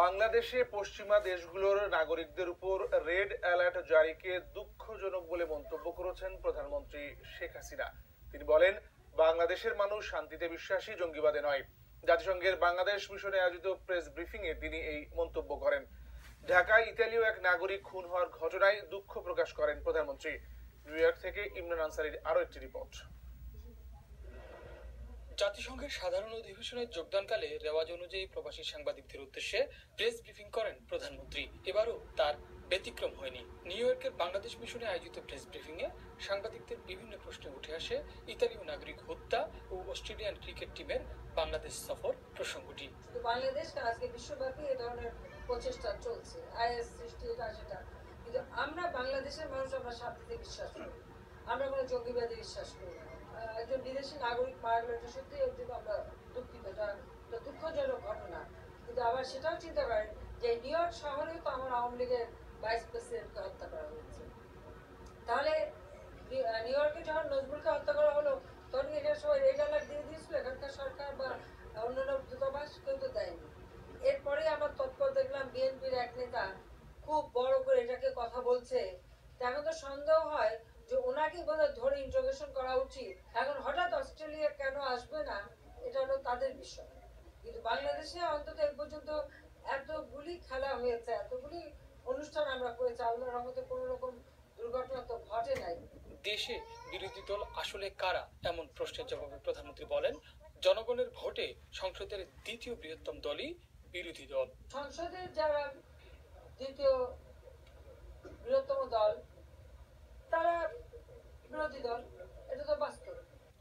বাংলাদেশে পশ্চিমা দেশগুলোর নাগরিকদের উপর রেড অ্যালার্ট জারিকে দুঃখজনক বলে মন্তব্য করেছেন প্রধানমন্ত্রী শেখ হাসিনা। তিনি বলেন, বাংলাদেশের মানুষ শান্তিতে বিশ্বাসী, জঙ্গিবাদে নয়। জাতিসংঘের বাংলাদেশ মিশনে আয়োজিত প্রেস ব্রিফিং এ তিনি এই মন্তব্য করেন। ঢাকায় ইতালীয় এক নাগরিক খুন হওয়ার ঘটনায় দুঃখ প্রকাশ করেন প্রধানমন্ত্রী। নিউ ইয়র্ক থেকে ইমরান আনসারীর আরো একটি রিপোর্ট। জাতিসংঘের সাধারণ অধিবেশনে যোগদানকালে রেওয়াজ অনুযায়ী প্রবাসী সাংবাদিকদের উদ্দেশ্যে প্রেস ব্রিফিং করেন প্রধানমন্ত্রী। এবারও তার ব্যতিক্রম হয়নি। নিউ ইয়র্কের বাংলাদেশ মিশনে আয়োজিত প্রেস ব্রিফিং এ সাংবাদিকদের বিভিন্ন প্রশ্নে উঠে আসে ইতালীয় নাগরিক হত্যা ও অস্ট্রেলিয়ান ক্রিকেট টিমের বাংলাদেশ সফর প্রসঙ্গটি। বাংলাদেশ আজকে বিশ্বব্যাপী এ ধরনের প্রচেষ্টা চলছে, আইএস সৃষ্টি, এটা সেটা, কিন্তু আমরা বাংলাদেশের মানুষ আমরা শান্তিতে বিশ্বাস করি, আমরা কোনো জঙ্গিবাদে বিশ্বাস করি না। একজন বিদেশি নাগরিক মারা গেল, এটা সত্যি এর জন্য আমরা দুঃখিত, এটা দুঃখজনক ঘটনা। কিন্তু আবার সেটাও চিন্তা করেন যে নিউ ইয়র্ক শহরেও তো আমার আওয়ামী লীগের ভাইস প্রেসিডেন্টকে হত্যা করা হয়েছে। তাহলে নিউ ইয়র্কে যখন নজরুলকে হত্যা করা হলো তখন এখানে সবাই রেড অ্যালার্ট দিয়ে দিয়েছিল এখানকার সরকার বা অন্যান্য দূতাবাস? কেউ তো দেয়নি। এরপরে আমরা তৎপর দেখলাম বিএনপির এক নেতা খুব বড় করে এটাকে কথা বলছে। এখন তো সন্দেহ হয় যে ওনাকে বোধহয় ধরে ইন্টারোগেশন করা উচিত। এখন হঠাৎ অস্ট্রেলিয়া কেন আসবে না, এটা হলো তাদের বিষয়। কিন্তু বাংলাদেশে অন্তত এ পর্যন্ত এতগুলি খেলা হয়েছে, এতগুলি অনুষ্ঠান আমরা করেছি, আল্লাহর রহমতে কোনো রকম দুর্ঘটনা তো ঘটে নাই। দেশে বিরোধী দল আসলে কারা এমন প্রশ্নের জবাবে প্রধানমন্ত্রী বলেন, জনগণের ভোটে সংসদের দ্বিতীয় বৃহত্তম দলই বিরোধী দল। সংসদের যারা দ্বিতীয় বৃহত্তম দল তারা বিরোধী দল, এটা তো বাস্তব।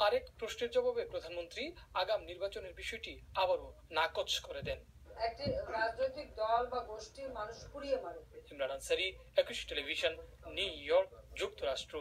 আরেক প্রশ্নের জবাবে প্রধানমন্ত্রী আগাম নির্বাচনের বিষয়টি আবারও নাকচ করে দেন। একটি রাজনৈতিক দল বা গোষ্ঠী মানুষ পুড়িয়ে মারে। ইমরান আনসারী, একুশে টেলিভিশন, নিউ ইয়র্ক, যুক্তরাষ্ট্র।